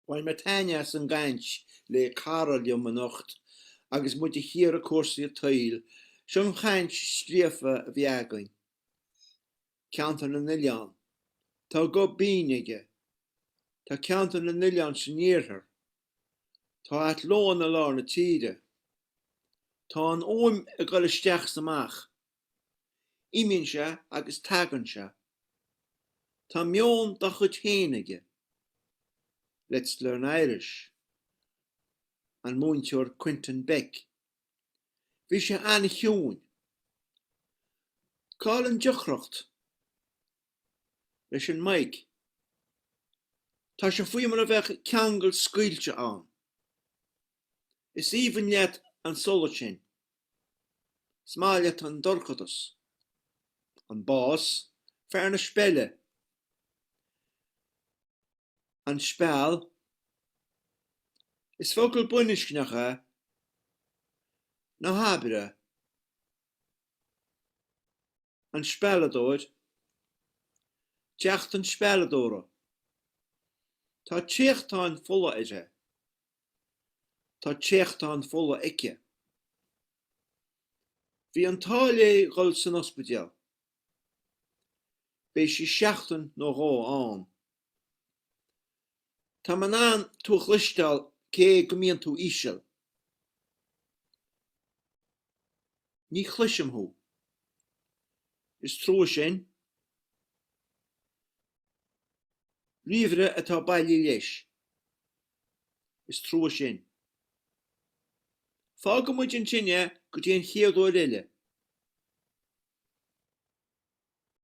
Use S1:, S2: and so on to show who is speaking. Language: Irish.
S1: Bhain mar taine san gaint le cara liom an nocht, agus mu hir a cuasaí a tail, sin chaint scríofa a bhí againn. Ceantar na nilián. Tá go bíneige. Tá ceantar na nilián sin níorthar. Tá at lón a lár na tíre. Tá an óim a goil isteach samach. Imíonn se agus tagann se. Tá meon da chud héanaige. Let's Learn Irish. An múinteoir Quentin Beck. Bhí sé anna chiún. Cáil an deachracht leis an maig. Tá sé faoi mar a bheith ceangal scuilte an. Is even leat an sola sin. Smáileat an dorchadas. An bás fear na spelle. An spell is focail buniscneacha na habire. An spelladóid teacht an spelladóra. Tá tíochtán fulla ide. Tá tíochtán fulla icke. Bhí an táilé gol san ospidéal. Bé sí 16 nó 2 an. Tá man an tuach listal cé go mbíonn tú íseal. Ní chluisim thú. Is trua sin. Ríomhre atá bailí leis. Is trua sin. Fága muid an tinne go dtíon chéadúir eile.